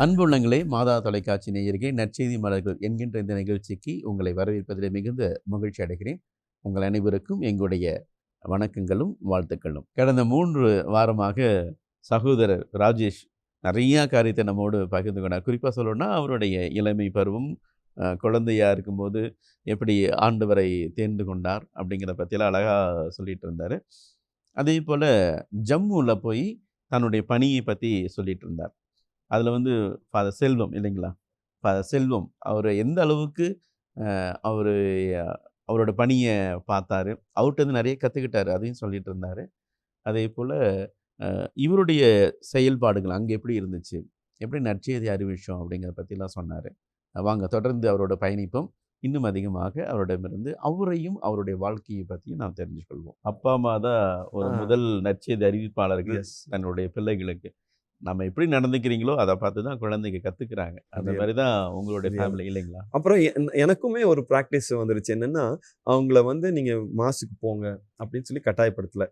அன்புள்ளங்களே, மாதா தொலைக்காட்சி நேயர்களே, நற்செய்தி மலர்கள் என்கின்ற இந்த நிகழ்ச்சிக்கு உங்களை வரவேற்பதில் மிகுந்த மகிழ்ச்சி அடைகிறேன். உங்கள் அனைவருக்கும் எங்களுடைய வணக்கங்களும் வாழ்த்துக்களும். கடந்த 3 வாரமாக சகோதரர் ராஜேஷ் நிறையா காரியத்தை நம்மோடு பகிர்ந்து கொண்டார். குறிப்பாக சொல்லணும்னா அவருடைய இளமை பருவம், குழந்தையா இருக்கும்போது எப்படி ஆண்டவரை தேர்ந்து கொண்டார் அப்படிங்கிறத பற்றியெல்லாம் அழகாக சொல்லிட்டு இருந்தார். அதே போல் ஜம்முவில் போய் தன்னுடைய பணியை பற்றி சொல்லிட்டு இருந்தார். அதில் வந்து ஃபாதர் செல்வம் இல்லைங்களா, ஃபாதர் செல்வம் அவர் எந்த அளவுக்கு அவர் அவரோட பணியை பார்த்தாரு, அவர்கிட்ட நிறைய கற்றுக்கிட்டாரு, அதையும் சொல்லிட்டு இருந்தார். அதே போல் இவருடைய செயல்பாடுகள் அங்கே எப்படி இருந்துச்சு, எப்படி நற்செய்தி அறிவிச்சோம் அப்படிங்கிறத பற்றிலாம் சொன்னார். வாங்க தொடர்ந்து அவரோட பயணிப்போம். இன்னும் அதிகமாக அவரிடமிருந்து அவரையும் அவருடைய வாழ்க்கையை பற்றியும் நாம் தெரிஞ்சு கொள்வோம். அப்பா அம்மா தான் ஒரு முதல் நற்செய்தி அறிவிப்பாளர்கள் தன்னுடைய பிள்ளைகளுக்கு. நம்ம எப்படி நடந்துக்கிறீங்களோ அதை பார்த்து தான் குழந்தைங்க கற்றுக்குறாங்க. அந்த மாதிரி தான் உங்களுடைய ஃபேமிலி இல்லைங்களா? அப்புறம் எனக்குமே ஒரு ப்ராக்டிஸ் வந்துருச்சு. என்னென்னா, அவங்கள வந்து நீங்கள் மாஸுக்கு போங்க அப்படின்னு சொல்லி கட்டாயப்படுத்தலை,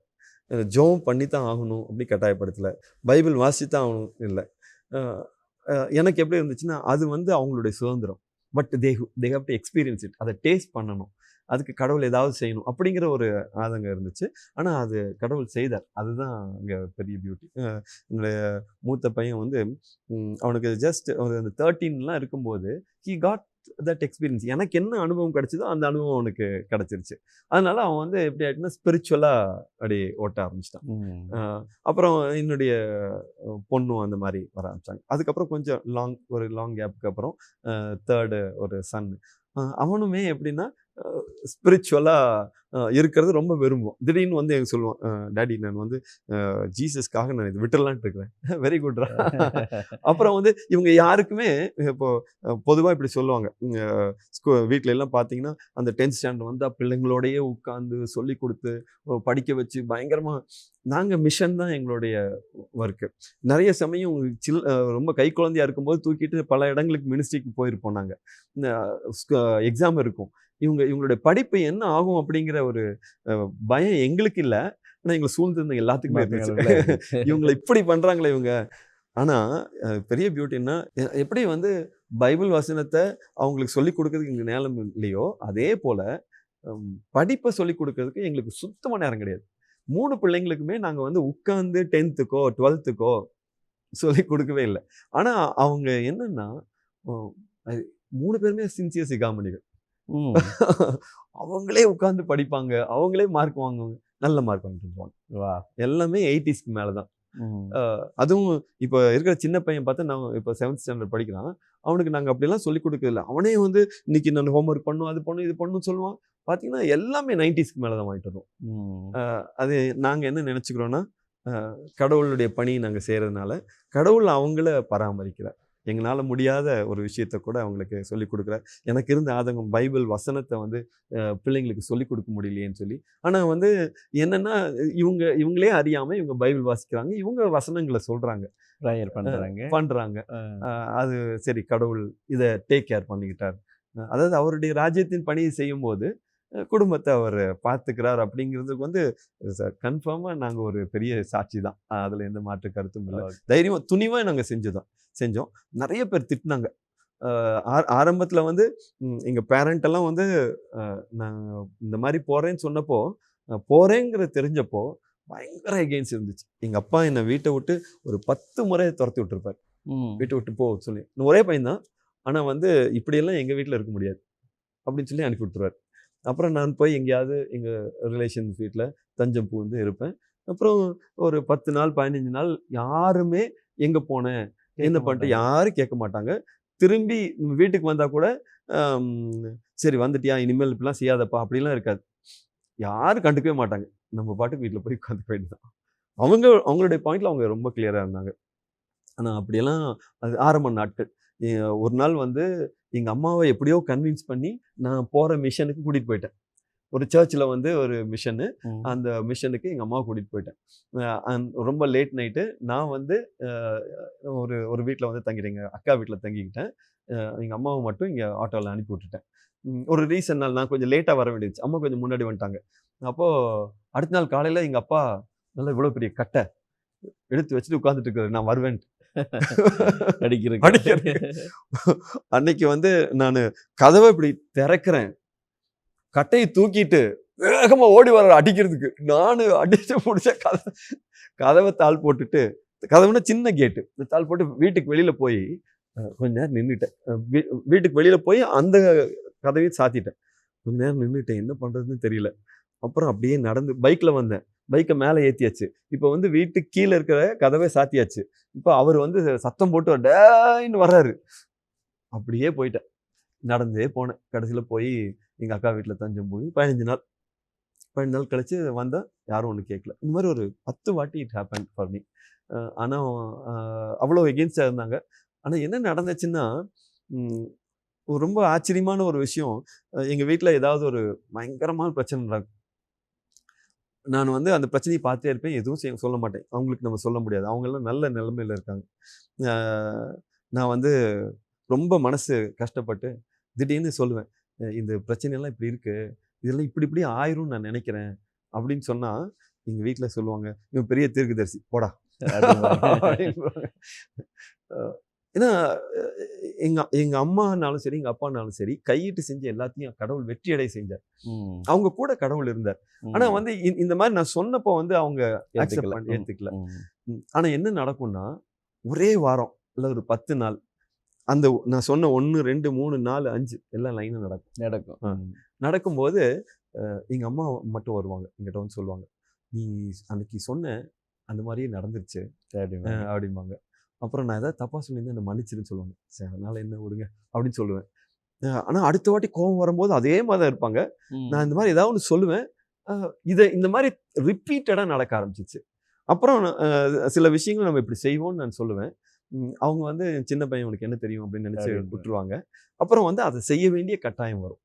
ஜெபம் பண்ணி தான் ஆகணும் அப்படி கட்டாயப்படுத்தலை, பைபிள் வாசி தான் ஆகணும் இல்லை. எனக்கு எப்படி இருந்துச்சுன்னா, அது வந்து அவங்களுடைய சுதந்திரம். But they have to experience it. அதை டேஸ்ட் பண்ணணும், அதுக்கு கடவுள் ஏதாவது செய்யணும் அப்படிங்கிற ஒரு ஆதங்கம் இருந்துச்சு. ஆனால் அது கடவுள் செய்தார். அதுதான் இங்கே பெரிய பியூட்டி. என்னுடைய மூத்த பையன் வந்து அவனுக்கு ஜஸ்ட் அந்த 13லாம் இருக்கும்போது ஹி காட் தட் எக்ஸ்பீரியன்ஸ். எனக்கு என்ன அனுபவம் கிடைச்சதோ அந்த அனுபவம் அவனுக்கு கிடச்சிருச்சு. அதனால அவன் வந்து எப்படி ஆகிட்டுனா ஸ்பிரிச்சுவலாக அப்படி ஓட்ட ஆரம்பிச்சிட்டான். அப்புறம் என்னுடைய பொண்ணும் அந்த மாதிரி வர ஆரம்பித்தாங்க. அதுக்கப்புறம் கொஞ்சம் லாங் கேப்புக்கு அப்புறம் தேர்டு ஒரு சன். அவனுமே எப்படின்னா ஸ்பிரிச்சுவலாக இருக்கிறது ரொம்ப விரும்பும். திடீர்னு வந்து எனக்கு சொல்லுவான், டாடி நான் வந்து ஜீசஸ்க்காக நான் இது விட்டுடலான்ட்டு இருக்கிறேன். வெரி குட்ரா. அப்புறம் வந்து இவங்க யாருக்குமே இப்போ பொதுவாக இப்படி சொல்லுவாங்க, வீட்டில எல்லாம் பார்த்தீங்கன்னா அந்த 10th ஸ்டாண்டர்ட் வந்தால் பிள்ளைங்களோடையே உட்காந்து சொல்லி கொடுத்து படிக்க வச்சு பயங்கரமாக. நாங்கள் மிஷன் தான் எங்களுடைய ஒர்க்கு. நிறைய சமயம் ரொம்ப கை குழந்தையா இருக்கும்போது தூக்கிட்டு பல இடங்களுக்கு மினிஸ்ட்ரிக்கு போயிருப்போம். நாங்கள் எக்ஸாம் இருக்கும், இவங்களுடைய படிப்பு என்ன ஆகும் அப்படிங்கிற ஒரு பயம் எங்களுக்கு இல்லை, ஆனால் எங்களை சூழ்ந்திருந்த எல்லாத்துக்குமே இருந்துச்சு. இவங்களை இப்படி பண்ணுறாங்களே இவங்க. ஆனால் பெரிய பியூட்டின்னா, எப்படி வந்து பைபிள் வசனத்தை அவங்களுக்கு சொல்லிக் கொடுக்கறதுக்கு எங்களுக்கு நேரம் இல்லையோ, அதே போல் படிப்பை சொல்லிக் கொடுக்கறதுக்கு எங்களுக்கு சுத்தமாக நேரம் கிடையாது. 3 பிள்ளைங்களுக்குமே நாங்கள் வந்து உட்காந்து 10th-க்கோ 12th-க்கோ சொல்லிக் கொடுக்கவே இல்லை. ஆனால் அவங்க என்னன்னா 3 பேருமே சின்சியர் சிகாமணிகள். அவங்களே உட்காந்து படிப்பாங்க, அவங்களே மார்க் வாங்குவாங்க, நல்ல மார்க் வாங்கிட்டு வருவாங்க. எல்லாமே 80ஸ்க்கு மேலே தான். அதுவும் இப்போ இருக்கிற சின்ன பையன் பார்த்தா, நான் இப்போ 7th ஸ்டாண்டர்ட் படிக்கிறான். அவனுக்கு நாங்கள் அப்படிலாம் சொல்லிக் கொடுக்கறதில்ல. அவனே வந்து இன்னைக்கு நான் ஹோம்ஒர்க் பண்ணும், அது பண்ணும், இது பண்ணணும்னு சொல்லுவான். பார்த்தீங்கன்னா எல்லாமே 90ஸ்க்கு மேலே தான் வாங்கிட்டு வரோம். அது நாங்கள் என்ன நினச்சிக்கிறோன்னா, கடவுளுடைய பணி நாங்கள் செய்கிறதுனால கடவுள் அவங்கள பராமரிக்கிறார். எங்களால் முடியாத ஒரு விஷயத்த கூட அவங்களுக்கு சொல்லிக் கொடுக்குறார். எனக்கு இருந்த ஆதங்கம், பைபிள் வசனத்தை வந்து பிள்ளைங்களுக்கு சொல்லிக் கொடுக்க முடியலையேன்னு சொல்லி. ஆனால் வந்து என்னென்னா, இவங்களே அறியாமல் இவங்க பைபிள் வாசிக்கிறாங்க, இவங்க வசனங்களை சொல்கிறாங்க, ப்ரேயர் பண்ணுறாங்க. அது சரி, கடவுள் இதை டேக் கேர் பண்ணிக்கிட்டார். அதாவது அவருடைய ராஜ்யத்தின் பணியை செய்யும்போது குடும்பத்தை அவர் பார்த்துக்கிறார் அப்படிங்கிறதுக்கு வந்து கன்ஃபார்மாக நாங்கள் ஒரு பெரிய சாட்சி தான். அதில் எந்த மாற்று கருத்தும் இல்லை. தைரியமாக துணிவாக நாங்கள் செஞ்சோம். நிறைய பேர் திட்டினாங்க. ஆரம்பத்தில் வந்து எங்கள் பேரண்டெல்லாம் வந்து நான் இந்த மாதிரி போகிறேன்னு சொன்னப்போ, போகிறேங்கிறது தெரிஞ்சப்போ பயங்கர எகெயின்ஸ்ட் இருந்துச்சு. எங்கள் அப்பா என்னை வீட்டை விட்டு ஒரு 10 முறை துரத்தி விட்டுருப்பார். வீட்டை விட்டு போ சொல்லி. ஒரே பையன்தான், ஆனால் வந்து இப்படியெல்லாம் எங்கள் வீட்டில் இருக்க முடியாது அப்படின்னு சொல்லி அனுப்பி விட்டுருவார். அப்புறம் நான் போய் எங்கேயாவது எங்கள் ரிலேஷன்ஸ் வீட்டில் தஞ்சம் பூந்து இருப்பேன். அப்புறம் ஒரு 10 நாள் 15 நாள் யாருமே எங்கே போனேன் என்ன பண்ணிட்டு யாரும் கேட்க மாட்டாங்க. திரும்பி வீட்டுக்கு வந்தால் கூட சரி வந்துட்டியா, இனிமேல் இப்படிலாம் செய்யாதப்பா அப்படிலாம் இருக்காது. யாரும் கண்டுக்கவே மாட்டாங்க. நம்ம பாட்டுக்கு வீட்டில் போய் உட்காந்து வேண்டியதான். அவங்களுடைய பாயிண்டில் அவங்க ரொம்ப கிளியராக இருந்தாங்க. ஆனால் அப்படியெல்லாம் அது ஆரம்ப நாட்கள். ஒரு நாள் வந்து எங்கள் அம்மாவை எப்படியோ கன்வின்ஸ் பண்ணி நான் போகிற மிஷனுக்கு கூட்டிகிட்டு போயிட்டேன். ஒரு சர்ச்சில் வந்து ஒரு மிஷனு, அந்த மிஷனுக்கு எங்கள் அம்மாவை கூட்டிகிட்டு போயிட்டேன். ரொம்ப லேட் நைட்டு. நான் வந்து ஒரு வீட்டில் வந்து தங்கிட்டேன், எங்கள் அக்கா வீட்டில் தங்கிக்கிட்டேன். எங்கள் அம்மாவை மட்டும் இங்கே ஆட்டோவில் அனுப்பி விட்டுட்டேன். ஒரு ரீசன்னால் நான் கொஞ்சம் லேட்டாக வர வேண்டியது, அம்மா கொஞ்சம் முன்னாடி வந்துட்டாங்க. அப்போது அடுத்த நாள் காலையில் எங்கள் அப்பா நல்லா இவ்வளோ பெரிய கட்டை எடுத்து வச்சுட்டு உட்காந்துட்டு இருக்காரு, நான் வருவேன்ட்டு. அடிக்கிறது. அன்னைக்கு வந்து நான் கதவை இப்படி திறக்கிறேன், கட்டையை தூக்கிட்டு வேகமா ஓடி வர அடிக்கிறதுக்கு. நானு அடிச்சு முடிச்ச கதவை தாள் போட்டுட்டு, கதவுனா சின்ன கேட்டு, தாள் போட்டு வீட்டுக்கு வெளியில போய் கொஞ்ச நேரம் நின்றுட்டேன். வீட்டுக்கு வெளியில போய் அந்த கதவையும் சாத்திட்டேன். கொஞ்ச நேரம் நின்றுட்டேன், என்ன பண்றதுன்னு தெரியல. அப்புறம் அப்படியே நடந்து பைக்ல வந்தேன். பைக்கை மேலே ஏற்றியாச்சு. இப்போ வந்து வீட்டுக்கு கீழே இருக்கிற கதவை சாத்தியாச்சு. இப்போ அவர் வந்து சத்தம் போட்டு டேன்னு வர்றாரு. அப்படியே போயிட்டேன், நடந்தே போனேன். கடைசியில் போய் எங்கள் அக்கா வீட்டில் தஞ்சம் போய் 15 நாள் கழிச்சு வந்தேன். யாரும் ஒன்றும் கேட்கல. இந்த மாதிரி ஒரு 10 வாட்டி இட் ஹேப்பன் ஃபார் மீ. ஆனால் அவ்வளோ எகெயின்ஸ்டாக இருந்தாங்க. ஆனால் என்ன நடந்துச்சுன்னா, ரொம்ப ஆச்சரியமான ஒரு விஷயம். எங்கள் வீட்டில் ஏதாவது ஒரு பயங்கரமான பிரச்சனை நடக்கும். நான் வந்து அந்த பிரச்சனையை பார்த்தே இருப்பேன், எதுவும் சொல்ல மாட்டேன். அவங்களுக்கு நம்ம சொல்ல முடியாது, அவங்கெல்லாம் நல்ல நிலைமையில் இருக்காங்க. நான் வந்து ரொம்ப மனசு கஷ்டப்பட்டு திடீர்னு சொல்லுவேன், இந்த பிரச்சனையெல்லாம் இப்படி இருக்கு, இதெல்லாம் இப்படி இப்படி ஆயிரும்னு நான் நினைக்கிறேன் அப்படின்னு சொன்னால் எங்கள் வீட்டில் சொல்லுவாங்க, இவன் பெரிய தீர்க்கதரிசி போடா. ஏன்னா எங்க அம்மானாலும் சரி, எங்க அப்பானாலும் சரி, கையிட்டு செஞ்ச எல்லாத்தையும் கடவுள் வெற்றி அடைய செஞ்சார். அவங்க கூட கடவுள் இருந்தார். ஆனா வந்து இந்த மாதிரி நான் சொன்னப்போ வந்து அவங்க ஏத்துக்கல. ஆனா என்ன நடக்கும்னா, ஒரே வாரம் இல்ல ஒரு 10 நாள் அந்த நான் சொன்ன 1 2 3 4 5 எல்லாம் லைனா நடக்கும். நடக்கும்போது எங்க அம்மா மட்டும் வருவாங்க, எங்கிட்ட வந்து சொல்லுவாங்க, நீ அன்னைக்கு சொன்ன அந்த மாதிரியே நடந்துருச்சு அப்படிம்பாங்க. அப்புறம் நான் ஏதாவது தப்பாக சொல்லியிருந்தேன் என்னை மன்னிச்சிருன்னு சொல்லுவாங்க. சரி அதனால் என்ன விடுங்க அப்படின்னு சொல்லுவேன். ஆனால் அடுத்த வாட்டி கோபம் வரும்போது அதே மாதிரி தான் இருப்பாங்க. நான் இந்த மாதிரி ஏதாவது ஒன்று சொல்லுவேன். இந்த மாதிரி ரிப்பீட்டடாக நடக்க ஆரம்பிச்சிச்சு. அப்புறம் சில விஷயங்கள் நம்ம இப்படி செய்வோம்னு நான் சொல்லுவேன். அவங்க வந்து சின்ன பையன் உனக்கு என்ன தெரியும் அப்படின்னு நினச்சி விட்டுருவாங்க. அப்புறம் வந்து அதை செய்ய வேண்டிய கட்டாயம் வரும்.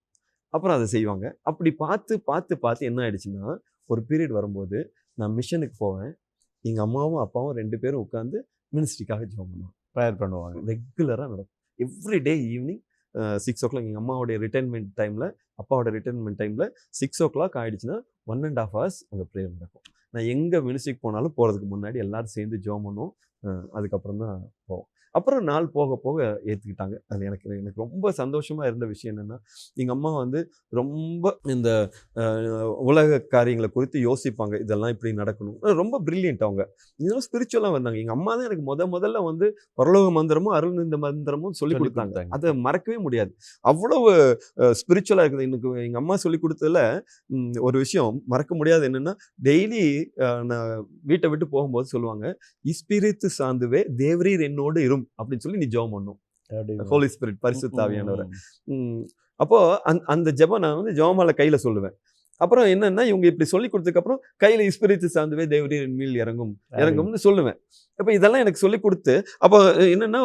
அப்புறம் அதை செய்வாங்க. அப்படி பார்த்து பார்த்து பார்த்து என்ன ஆயிடுச்சுன்னா, ஒரு பீரியட் வரும்போது நான் மிஷனுக்கு போவேன். எங்கள் அம்மாவும் அப்பாவும் 2 பேரும் உட்காந்து மினிஸ்ட்ரிக்காக ஜெபம் பண்ணுவாங்க, ப்ரேயர் பண்ணுவாங்க. ரெகுலராக நடக்கும். Every day evening 6 o'clock. எங்கள் அம்மாவோடைய ரிட்டைர்மெண்ட் டைமில், அப்பாவோட ரிட்டைர்மெண்ட் டைமில் 6 o'clock ஆகிடுச்சுன்னா 1.5 hours அங்கே ப்ரேயர் நடக்கும். நான் எங்கே மினிஸ்ட்ரிக்கு போனாலும் போகிறதுக்கு முன்னாடி எல்லோரும் சேர்ந்து ஜெபம் பண்ணுவோம். அதுக்கப்புறம் தான் போவோம். அப்புறம் நாள் போக போக ஏற்றுக்கிட்டாங்க. அது எனக்கு ரொம்ப சந்தோஷமாக இருந்த விஷயம் என்னென்னா, எங்கள் அம்மா வந்து ரொம்ப இந்த உலக காரியங்களை குறித்து யோசிப்பாங்க, இதெல்லாம் இப்படி நடக்கணும். ரொம்ப பிரில்லியன்ட் அவங்க. இதெல்லாம் ஸ்பிரிச்சுவலாக வந்தாங்க. எங்கள் அம்மா தான் எனக்கு முதல்ல வந்து பரலோக மந்திரமும் அருள்நிந்த மந்திரமும் சொல்லி கொடுத்தாங்க. அதை மறக்கவே முடியாது. அவ்வளவு ஸ்பிரிச்சுவலாக இருக்குது. எனக்கு எங்கள் அம்மா சொல்லி கொடுத்ததில் ஒரு விஷயம் மறக்க முடியாது. என்னென்னா, டெய்லி நான் வீட்டை விட்டு போகும்போது சொல்லுவாங்க, இஸ்பிரித்து சார்ந்துவே தேவரீர் என்னோடு இரும் அப்படின்னு சொல்லி நீ ஜெபம் பண்ணும். ஹோலி ஸ்பிரிட், பரிசுத்த ஆவியானவர். அப்போ அந்த ஜெபம் நான் வந்து ஜெபமாலை கையில சொல்லுவேன். அப்புறம் என்னன்னா, இவங்க இப்படி சொல்லி கொடுத்ததுக்கு அப்புறம் கையில இஸ்பிரித்து சார்ந்துவே தேவரீர் மேல் இறங்கும்னு சொல்லுவேன். அப்ப இதெல்லாம் எனக்கு சொல்லி கொடுத்து, அப்போ என்னன்னா,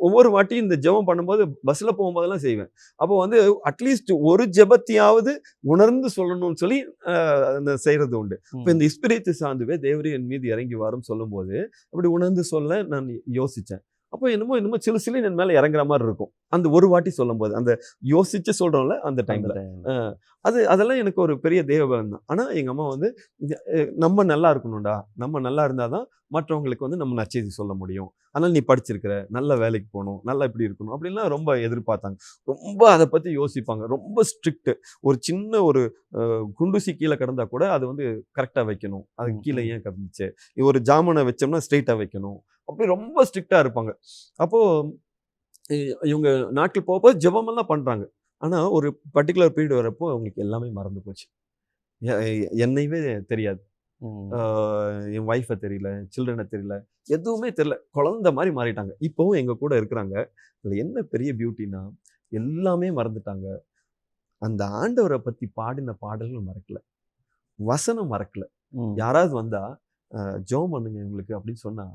ஒவ்வொரு வாட்டியும் இந்த ஜெபம் பண்ணும்போது பஸ்ல போகும்போதெல்லாம் செய்வேன். அப்போ வந்து அட்லீஸ்ட் ஒரு ஜெபத்தையாவது உணர்ந்து சொல்லணும்னு சொல்லி செய்யறது உண்டு. இப்போ இந்த இஸ்பிரித்து சார்ந்துவே தேவரீர் என் மீது இறங்கி வரும் சொல்லும்போது அப்படி உணர்ந்து சொல்ல நான் யோசிச்சேன். அப்போ என்னமோ சிலு என் மேல இறங்குற மாதிரி இருக்கும் அந்த ஒரு வாட்டி சொல்லும் போது, அந்த யோசிச்சு சொல்றோம்ல அந்த டைம்ல. அதெல்லாம் எனக்கு ஒரு பெரிய தேவபலம் தான். ஆனா எங்க அம்மா வந்து, நம்ம நல்லா இருக்கணும்டா, நம்ம நல்லா இருந்தாதான் மற்றவங்களுக்கு வந்து நம்ம நற்செய்தி சொல்ல முடியும். அதனால நீ படிச்சிருக்கிற, நல்ல வேலைக்கு போகணும், நல்லா இப்படி இருக்கணும் அப்படின்லாம் ரொம்ப எதிர்பார்த்தாங்க. ரொம்ப அதை பத்தி யோசிப்பாங்க. ரொம்ப ஸ்ட்ரிக்ட். ஒரு சின்ன ஒரு குண்டூசி கீழே கிடந்தா கூட அது வந்து கரெக்டா வைக்கணும். அது கீழே ஏன் கிடந்துச்சு, ஒரு ஜாமனை வச்சோம்னா ஸ்ட்ரெயிட்டா வைக்கணும், அப்படி ரொம்ப ஸ்ட்ரிக்டா இருப்பாங்க. அப்போ இவங்க நாட்டில் போக ஜெபமெல்லாம் பண்றாங்க. ஆனா ஒரு பர்டிகுலர் பீரியட் வரப்போ அவங்களுக்கு எல்லாமே மறந்து போச்சு. என்னையவே தெரியாது, என் ஒய்ஃபை தெரியல, சில்ட்ரனை தெரியல, எதுவுமே தெரியல. குழந்தை மாதிரி மாறிட்டாங்க. இப்போவும் எங்க கூட இருக்கிறாங்க. இதுல என்ன பெரிய பியூட்டினா, எல்லாமே மறந்துட்டாங்க. அந்த ஆண்டவரை பத்தி பாடின பாடல்கள் மறக்கல, வசனம் மறக்கல. யாராவது வந்தா ஜெபம் பண்ணுங்க இவங்களுக்கு அப்படின்னு சொன்னா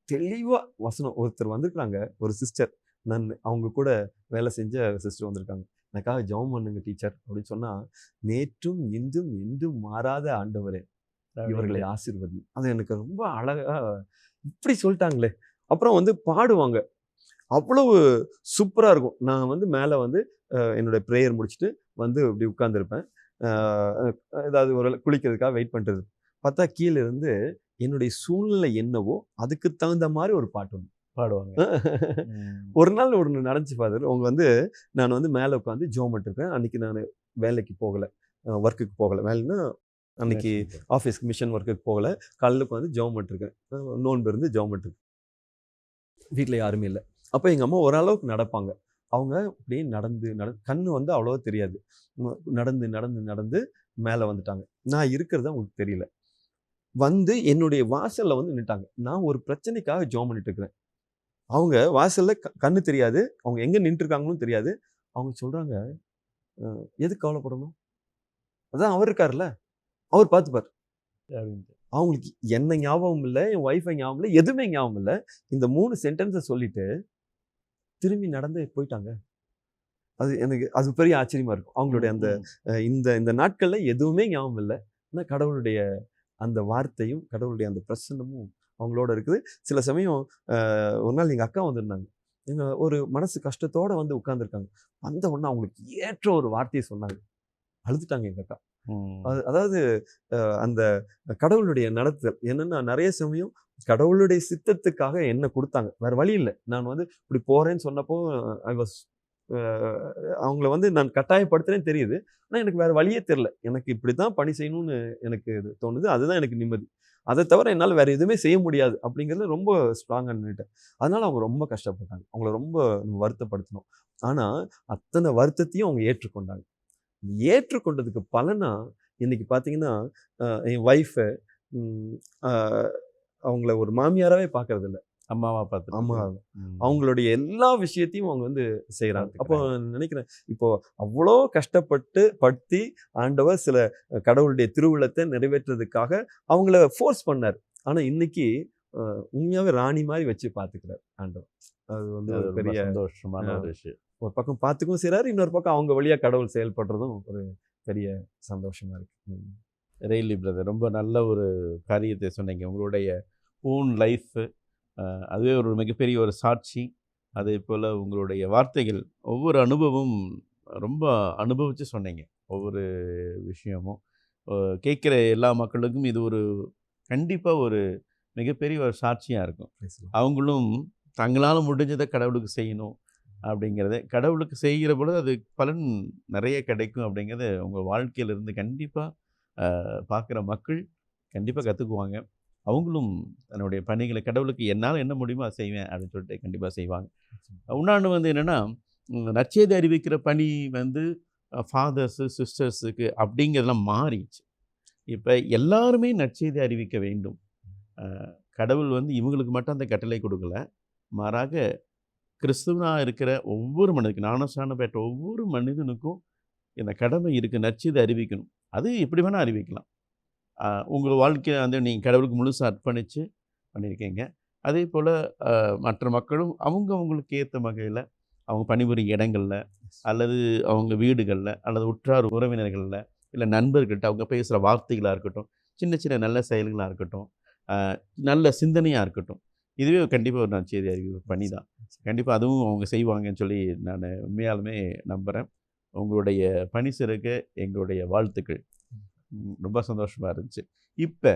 தெளிவா வசனம். ஒருத்தர் வந்திருக்காங்க, ஒரு சிஸ்டர், நான் அவங்க கூட வேலை செஞ்ச சிஸ்டர் வந்திருக்காங்க, எனக்காக ஜெபம் பண்ணுங்க டீச்சர் அப்படின்னு சொன்னா, நேற்றும் இன்றும் என்றும் மாறாத ஆண்டவரே இவர்களை ஆசீர்வதி. அது எனக்கு ரொம்ப அழகா இப்படி சொல்லிட்டாங்களே. அப்புறம் வந்து பாடுவாங்க, அவ்வளவு சூப்பரா இருக்கும். நான் வந்து மேலே வந்து என்னோட ப்ரேயர் முடிச்சுட்டு வந்து இப்படி உட்கார்ந்துருப்பேன். ஏதாவது ஒரு குளிக்கிறதுக்காக வெயிட் பண்ணுறது பார்த்தா, கீழே இருந்து என்னுடைய சூழ்நிலை என்னவோ அதுக்கு தகுந்த மாதிரி ஒரு பாட்டு ஒன்று பாடுவாங்க. ம். ஒரு நாள் ஒண்ணு நடந்துச்சு ஃபாதர். அவங்க வந்து நான் வந்து மேல உட்காந்து ஜெபம் பண்ணிட்டுருக்கேன். அன்னைக்கு நானு வேலைக்கு போகல. ஒர்க்குக்கு போகல. வேலைன்னா அன்னைக்கு மேஷன். ஆஃபீஸ்க்கு மிஷன் ஒர்க்குக்கு போகல. காலைல உட்காந்து ஜெபம் பண்ணிட்டுருக்கேன். நோன்பு இருந்து ஜெபம் பண்ணிட்டுருக்கேன். வீட்ல யாருமே இல்ல. அப்ப எங்க அம்மா ஓரளவுக்கு நடப்பாங்க. அவங்க அப்படியே நடந்து கண்ணு வந்து அவ்வளவா தெரியாது. நடந்து மேல வந்துட்டாங்க. நான் இருக்கிறது அவங்களுக்கு தெரியல. வந்து என்னுடைய வாசல்ல வந்து நின்னுட்டாங்க. நான் ஒரு பிரச்சனைக்காக ஜெபம் பண்ணிட்டு இருக்கிறேன். அவங்க வாசல்ல கண்ணு தெரியாது. அவங்க எங்க நின்னுட்டுருக்காங்கன்னு தெரியாது. அவங்க சொல்றாங்க, எதுக்கு கவலைப்படணும்? அதான் அவர் இருக்கார்ல. அவர் பார்த்துப்பார். அப்படின்ட்டு. அவங்களுக்கு என்ன ஞாபகம் இல்ல, என் ஒய்ஃபை ஞாபகம் இல்ல, எதுவுமே ஞாபகம் இல்ல. இந்த 3 சென்டென்ஸ சொல்லிட்டு திரும்பி நடந்து போயிட்டாங்க. அது எனக்கு அது பெரிய ஆச்சரியமா இருக்கும். அவங்களுடைய அந்த இந்த நாட்கள்ல எதுவுமே ஞாபகம் இல்ல. ஆனா கடவுளுடைய அந்த வார்த்தையும், கடவுளுடைய அந்த பிரசன்னமும் அவங்களோட இருக்குது. சில சமயம் ஒரு நாள் எங்க அக்கா வந்திருந்தாங்க. எங்க ஒரு மனசு கஷ்டத்தோட வந்து உட்கார்ந்துருக்காங்க. வந்த உடனே அவங்களுக்கு ஏற்ற ஒரு வார்த்தைய சொன்னாங்க. அழுதுட்டாங்க எங்க அக்கா. அதாவது அந்த கடவுளுடைய நடத்துதல் என்னன்னா நிறைய சமயம் கடவுளுடைய சித்தத்துக்காக என்ன கொடுத்தாங்க. வேற வழி இல்லை. நான் வந்து இப்படி போறேன்னு சொன்னப்போ ஐ வாஸ் அவங்கள வந்து நான் கட்டாயப்படுத்துறேன்னு தெரியுது. ஆனால் எனக்கு வேற வழியே தெரியல. எனக்கு இப்படிதான் பணி செய்யணும்னு எனக்கு இது தோணுது. அதுதான் எனக்கு நிம்மதி. அதை தவிர என்னால் வேற எதுவுமே செய்ய முடியாது அப்படிங்கிறதுல ரொம்ப ஸ்ட்ராங்காக நின்றுட்டேன். அதனால அவங்க ரொம்ப கஷ்டப்பட்டாங்க. அவங்கள ரொம்ப வருத்தப்படுத்தணும். ஆனா அத்தனை வருத்தத்தையும் அவங்க ஏற்றுக்கொண்டாங்க. ஏற்றுக்கொண்டதுக்கு பலனா இன்னைக்கு பார்த்தீங்கன்னா, என் ஒய்ஃபை அவங்கள ஒரு மாமியாராவே பார்க்கறது இல்ல. அம்மாவா பார்த்து. ஆமா. அவங்களுடைய எல்லா விஷயத்தையும் அவங்க வந்து செய்றாங்க. அப்போ நினைக்கிறேன், இப்போ அவ்வளோ கஷ்டப்பட்டு படுத்தி ஆண்டவர் சில கடவுளுடைய திருவுளத்தை நிறைவேற்றுறதுக்காக அவங்கள ஃபோர்ஸ் பண்ணார். ஆனா இன்னைக்கு உண்மையாவே ராணி மாதிரி வச்சு பார்த்துக்கிறார் ஆண்டவர். அது வந்து ஒரு பெரிய சந்தோஷமான ஒரு விஷயம். ஒரு பக்கம் பார்த்துக்கவும் செய்றாரு, இன்னொரு பக்கம் அவங்க வழியா கடவுள் செயல்படுறதும் ஒரு பெரிய சந்தோஷமா இருக்கு. ரெய்லி பிரதர், ரொம்ப நல்ல ஒரு காரியத்தை சொன்னீங்க. உங்களுடைய ஓன் லைஃப் அதுவே ஒரு மிகப்பெரிய ஒரு சாட்சி. அதே போல் உங்களுடைய வார்த்தைகள் ஒவ்வொரு அனுபவம் ரொம்ப அனுபவித்து சொன்னீங்க. ஒவ்வொரு விஷயமும் கேட்குற எல்லா மக்களுக்கும் இது ஒரு கண்டிப்பாக ஒரு மிகப்பெரிய ஒரு சாட்சியாக இருக்கும். அவங்களும் தங்களால் முடிஞ்சதை கடவுளுக்கு செய்யணும் அப்படிங்கிறத, கடவுளுக்கு செய்கிற பொழுது அது பலன் நிறைய கிடைக்கும் அப்படிங்கிறத உங்கள் வாழ்க்கையிலிருந்து கண்டிப்பாக பார்க்குற மக்கள் கண்டிப்பாக கற்றுக்குவாங்க. அவங்களும் தன்னுடைய பணிகளை கடவுளுக்கு என்னால் என்ன முடியுமோ அதை செய்வேன் அப்படின்னு சொல்லிட்டு கண்டிப்பாக செய்வாங்க. இன்னொன்று வந்து என்னென்னா, நற்செய்தி அறிவிக்கிற பணி வந்து ஃபாதர்ஸு சிஸ்டர்ஸுக்கு அப்படிங்கிறதெல்லாம் மாறிடுச்சு. இப்போ எல்லாருமே நற்செய்தி அறிவிக்க வேண்டும். கடவுள் வந்து இவங்களுக்கு மட்டும் அந்த கட்டளை கொடுக்கல, மாறாக கிறிஸ்துவனாக இருக்கிற ஒவ்வொரு மனிதனுக்கும், ஞானஸ்நானம் பெற்ற ஒவ்வொரு மனிதனுக்கும் இந்த கடமை இருக்குது, நற்செய்தி அறிவிக்கணும். அது எப்படி வேணால் அறிவிக்கலாம். உங்கள் வாழ்க்கையை வந்து நீங்கள் கடவுளுக்கு முழுசாக அர்ப்பணித்து பண்ணியிருக்கீங்க. அதே போல் மற்ற மக்களும் அவங்களுக்கு ஏற்ற வகையில் அவங்க பணிபுரியும் இடங்களில் அல்லது அவங்க வீடுகளில் அல்லது உற்றார் உறவினர்களில் இல்லை நண்பர்கள்கிட்ட அவங்க பேசுகிற வார்த்தைகளாக இருக்கட்டும், சின்ன சின்ன நல்ல செயல்களாக இருக்கட்டும், நல்ல சிந்தனையாக இருக்கட்டும், இதுவே கண்டிப்பாக ஒரு நற்செய்தி அறிவிப்பு பணி தான். கண்டிப்பாக அதுவும் அவங்க செய்வாங்கன்னு சொல்லி நான் உண்மையாலுமே நம்புகிறேன். உங்களுடைய பணி சிறக்க எங்களுடைய வாழ்த்துக்கள். ரொம்ப சந்தோஷமாக இருந்துச்சு. இப்போ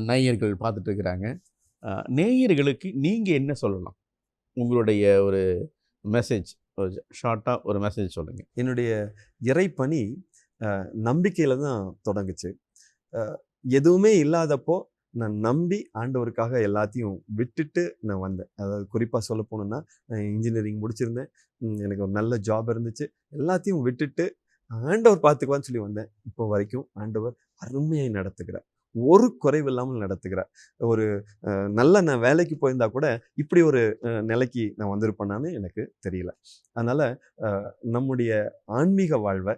நேயர்கள் பார்த்துட்டு இருக்கிறாங்க. நேயர்களுக்கு நீங்கள் என்ன சொல்லலாம்? உங்களுடைய ஒரு மெசேஜ், ஷார்ட்டாக ஒரு மெசேஜ் சொல்லுங்கள். என்னுடைய இறைப்பணி நம்பிக்கையில் தான் தொடங்குச்சு. எதுவுமே இல்லாதப்போ நான் நம்பி ஆண்டவருக்காக எல்லாத்தையும் விட்டுட்டு நான் வந்தேன். அதாவது குறிப்பாக சொல்ல போனோன்னா, நான் இன்ஜினியரிங் முடிச்சிருந்தேன். எனக்கு ஒரு நல்ல ஜாப் இருந்துச்சு. எல்லாத்தையும் விட்டுட்டு ஆண்டவர் பார்த்துக்குவான்னு சொல்லி வந்தேன். இப்போ வரைக்கும் ஆண்டவர் அருமையை நடத்துகிறார். ஒரு குறைவு இல்லாமல் நடத்துகிறார். ஒரு நல்ல நான் வேலைக்கு போயிருந்தா கூட இப்படி ஒரு நிலைக்கு நான் வந்திருப்பேனான்னு எனக்கு தெரியல. அதனால் நம்முடைய ஆன்மீக வாழ்வை,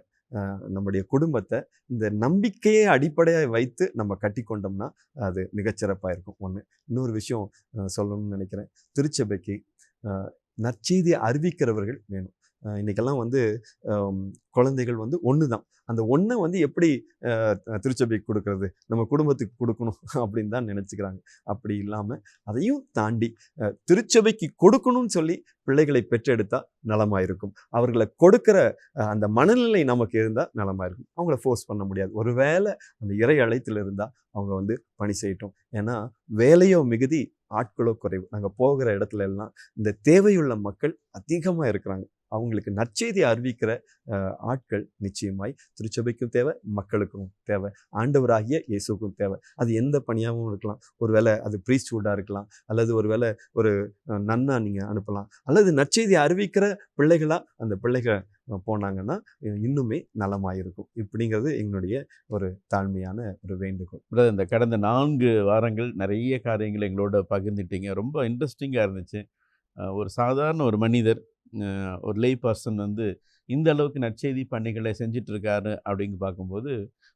நம்முடைய குடும்பத்தை இந்த நம்பிக்கையை அடிப்படையாக வைத்து நம்ம கட்டி கொண்டோம்னா அது மிகச்சிறப்பாக இருக்கும். ஒன்று. இன்னொரு விஷயம் சொல்லணும்னு நினைக்கிறேன். திருச்சபைக்கு நற்செய்தியை அறிவிக்கிறவர்கள் வேணும். இன்றைக்கெல்லாம் வந்து குழந்தைகள் வந்து ஒன்று தான். அந்த ஒன்றை வந்து எப்படி திருச்சபைக்கு கொடுக்கறது, நம்ம குடும்பத்துக்கு கொடுக்கணும் அப்படின்னு தான் நினச்சிக்கிறாங்க. அப்படி இல்லாமல் அதையும் தாண்டி திருச்சபைக்கு கொடுக்கணும்னு சொல்லி பிள்ளைகளை பெற்றெடுத்தா நலமாக இருக்கும். அவர்களை கொடுக்குற அந்த மனநிலை நமக்கு இருந்தால் நலமாக இருக்கும். அவங்கள ஃபோர்ஸ் பண்ண முடியாது. ஒருவேளை அந்த இறை அழைத்தில் இருந்தால் அவங்க வந்து பணி செய்யட்டும். ஏன்னா வேலையோ மிகுதி ஆட்களோ குறைவு. நாங்க போகிற இடத்துல எல்லாம் இந்த தேவையுள்ள மக்கள் அதிகமா இருக்கிறாங்க. அவங்களுக்கு நற்செய்தியை அறிவிக்கிற ஆட்கள் நிச்சயமாய் திருச்சபைக்கும் தேவை, மக்களுக்கும் தேவை, ஆண்டவராகிய இயேசுவுக்கும் தேவை. அது எந்த பணியாகவும் இருக்கலாம். ஒருவேளை அது ப்ரீஸ்ட்ஹுட்டா இருக்கலாம், அல்லது ஒருவேளை ஒரு நன்னா நீங்க அனுப்பலாம், அல்லது நற்செய்தியை அறிவிக்கிற பிள்ளைகளா அந்த பிள்ளைகள் போனாங்கன்னா இன்னுமே நலமாயிருக்கும். இப்படிங்கிறது எங்களுடைய ஒரு தாழ்மையான ஒரு வேண்டுகோள். பிரதர், இந்த கடந்த 4 வாரங்கள் நிறைய காரியங்கள் எங்களோட பகிர்ந்துட்டீங்க. ரொம்ப இன்ட்ரெஸ்டிங்காக இருந்துச்சு. ஒரு சாதாரண ஒரு மனிதர், ஒரு லே பர்சன் வந்து இந்த அளவுக்கு நற்செய்தி பணிகளை செஞ்சிட்ருக்காரு அப்படின்னு பார்க்கும்போது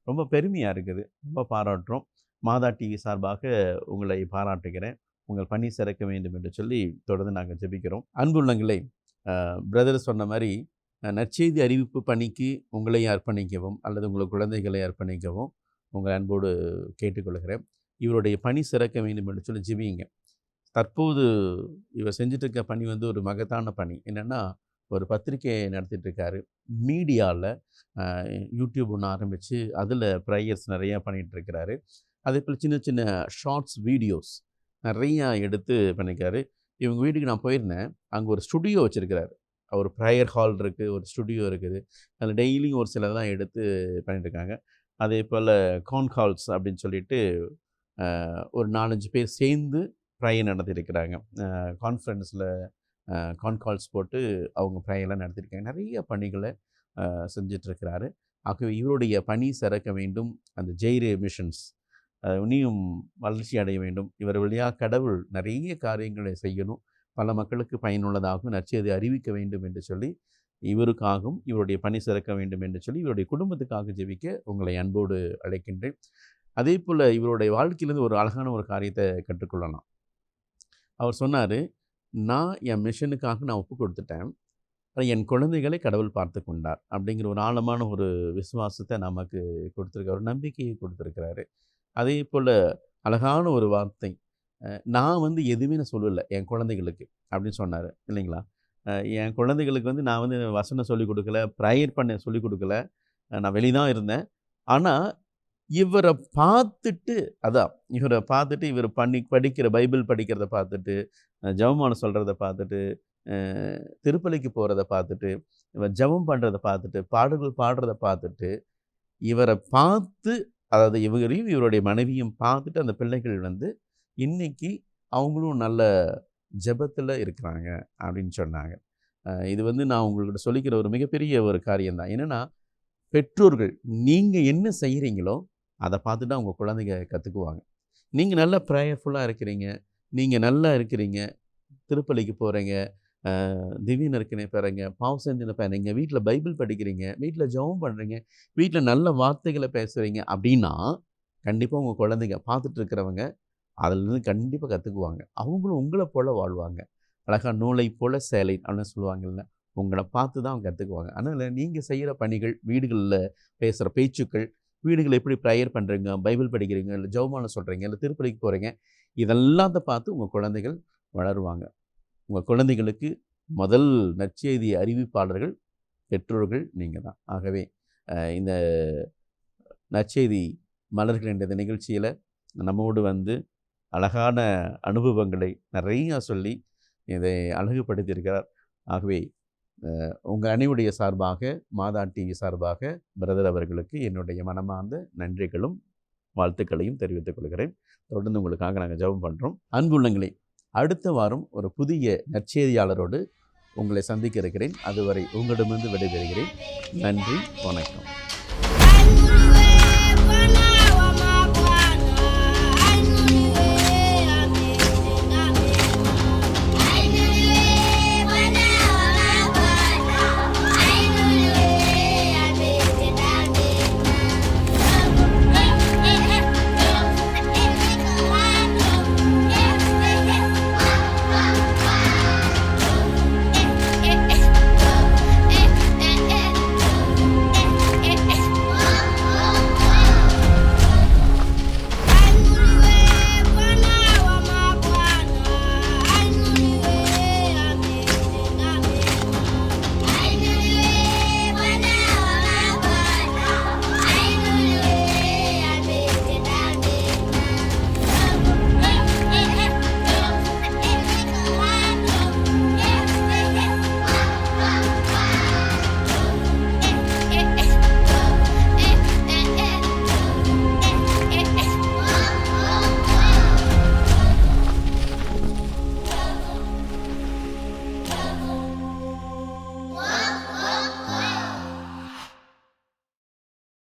ரொம்ப பெருமையாக இருக்குது. ரொம்ப பாராட்டுறோம். மாதா டிவி சார்பாக உங்களை பாராட்டுகிறேன். உங்கள் பணி சிறக்க வேண்டும் என்று சொல்லி தொடர்ந்து நாங்கள் ஜெபிக்கிறோம். அன்புள்ளங்களே, பிரதர் சொன்ன மாதிரி நற்செய்தி அறிவிப்பு பணிக்கு உங்களை அர்ப்பணிக்கவும் அல்லது உங்கள் குழந்தைகளை அர்ப்பணிக்கவும் உங்கள் அன்போடு கேட்டுக்கொள்கிறேன். இவருடைய பணி சிறக்க வேண்டும் என்று சொல்லி ஜெபியுங்க. தற்போது இவர் செஞ்சுட்டு இருக்க பணி வந்து ஒரு மகத்தான பணி. என்னென்னா, ஒரு பத்திரிகை நடத்திட்டுருக்காரு. மீடியாவில் யூடியூப் ஒன்று ஆரம்பித்து அதில் ப்ரேயர்ஸ் நிறையா பண்ணிகிட்ருக்கிறாரு. அதே போல் சின்ன சின்ன ஷார்ட்ஸ் வீடியோஸ் நிறையா எடுத்து பண்ணியிருக்காரு. இவங்க வீட்டுக்கு நான் போயிருந்தேன். அங்கே ஒரு ஸ்டுடியோ வச்சுருக்கிறாரு. ஒரு ப்ரேயர் ஹால் இருக்குது, ஒரு ஸ்டுடியோ இருக்குது. அதில் டெய்லியும் ஒரு சிலதெல்லாம் எடுத்து பண்ணிட்டுருக்காங்க. அதே போல் கால்ஸ் அப்படின்னு சொல்லிட்டு ஒரு 4-5 பேர் சேர்ந்து ப்ரேயர் நடத்தியிருக்கிறாங்க. கான்ஃபரன்ஸில் கால்ஸ் போட்டு அவங்க ப்ரேயர்லாம் நடத்தியிருக்காங்க. நிறைய பணிகளை செஞ்சிட்ருக்கிறாரு. ஆகவே இவருடைய பணி சிறக்க வேண்டும். அந்த ஜெய்ரே மிஷன்ஸ் இனியும் வளர்ச்சி அடைய வேண்டும். இவர் வழியாக கடவுள் நிறைய காரியங்களை செய்யணும். பல மக்களுக்கு பயனுள்ளதாகவும் நற்செய்தியை அறிவிக்க வேண்டும் என்று சொல்லி இவருக்காகவும் இவருடைய பணி சிறக்க வேண்டும் என்று சொல்லி இவருடைய குடும்பத்துக்காக ஜெபிக்க உங்களை அன்போடு அழைக்கின்றேன். அதே போல் இவருடைய வாழ்க்கையிலேருந்து ஒரு அழகான ஒரு காரியத்தை கற்றுக்கொள்ளலாம். அவர் சொன்னார், நான் என் மிஷனுக்காக நான் ஒப்பு கொடுத்துட்டேன், என் குழந்தைகளை கடவுள் பார்த்து கொண்டார் அப்படிங்கிற ஒரு ஆழமான ஒரு விசுவாசத்தை நமக்கு கொடுத்துருக்காரு, ஒரு நம்பிக்கையை கொடுத்துருக்கிறாரு. அதே போல் அழகான ஒரு வார்த்தை, நான் வந்து எதுவுமே நான் சொல்லலை என் குழந்தைகளுக்கு அப்படின்னு சொன்னார் இல்லைங்களா. என் குழந்தைகளுக்கு வந்து நான் வந்து வசனம் சொல்லிக் கொடுக்கல, ப்ரேயர் பண்ண சொல்லிக் கொடுக்கல, நான் வெளிதான் இருந்தேன். ஆனால் இவரை பார்த்துட்டு இவர் படிக்கிற பைபிள் படிக்கிறத பார்த்துட்டு, ஜெபமானம் சொல்கிறத பார்த்துட்டு, திருப்பலிக்கு போகிறத பார்த்துட்டு, இவர் ஜெபம் பண்ணுறத பார்த்துட்டு, பாடல்கள் பாடுறத பார்த்துட்டு, இவரை பார்த்து, அதாவது இவரையும் இவருடைய மனைவியும் பார்த்துட்டு அந்த பிள்ளைகள் வந்து இன்றைக்கி அவங்களும் நல்ல ஜெபத்தில் இருக்கிறாங்க அப்படின்னு சொன்னாங்க. இது வந்து நான் உங்கள்கிட்ட சொல்லிக்கிற ஒரு மிகப்பெரிய ஒரு காரியம்தான். என்னென்னா, பெற்றோர்கள் நீங்கள் என்ன செய்கிறீங்களோ அதை பார்த்துட்டு அவங்க குழந்தைங்க கற்றுக்குவாங்க. நீங்கள் நல்லா ப்ரேயர்ஃபுல்லாக இருக்கிறீங்க, நீங்கள் நல்லா இருக்கிறீங்க, திருப்பலிக்கு போகிறீங்க, திவ்ய நற்கனை பெறீங்க, பாவசஞ்சனை பெறீங்க, வீட்டில் பைபிள் படிக்கிறீங்க, வீட்டில் ஜெபம் பண்ணுறீங்க, வீட்டில் நல்ல வார்த்தைகளை பேசுகிறீங்க அப்படின்னா கண்டிப்பாக உங்கள் குழந்தைங்க பார்த்துட்டு இருக்கிறவங்க அதிலேருந்து கண்டிப்பாக கற்றுக்குவாங்க. அவங்களும் உங்களை போல் வாழ்வாங்க. அழகாக நூலை போல் சேலை அப்படின்னு சொல்லுவாங்கல்ல, உங்களை பார்த்து தான் அவங்க கற்றுக்குவாங்க. அதனால் நீங்கள் செய்கிற பணிகள், வீடுகளில் பேசுகிற பேச்சுக்கள், வீடுகளில் எப்படி ப்ரேயர் பண்ணுறீங்க, பைபிள் படிக்கிறீங்க, இல்லை ஜெபமானம் சொல்கிறீங்க, இல்லை திருப்பலிக்கு போகிறீங்க, இதெல்லாத்தை பார்த்து உங்கள் குழந்தைகள் வளருவாங்க. உங்கள் குழந்தைகளுக்கு முதல் நற்செய்தி அறிவிப்பாளர்கள் பெற்றோர்கள் நீங்கள் தான். ஆகவே இந்த நற்செய்தி மலர்கள் என்ற இந்த நிகழ்ச்சியில் நம்மோடு வந்து அழகான அனுபவங்களை நிறையா சொல்லி இதை அழகுபடுத்தியிருக்கிறார். ஆகவே உங்கள் அனைவருடைய சார்பாக, மாதா டிவி சார்பாக பிரதர் அவர்களுக்கு என்னுடைய மனமார்ந்த நன்றிகளும் வாழ்த்துக்களையும் தெரிவித்துக் கொள்கிறேன். தொடர்ந்து உங்களுக்காக நாங்கள் ஜெபம் பண்ணுறோம். அன்புள்ளங்களே, அடுத்த வாரம் ஒரு புதிய நற்செய்தியாளரோடு உங்களை சந்திக்க இருக்கிறேன். அதுவரை உங்களிடமிருந்து விடைபெறுகிறேன். நன்றி, வணக்கம்.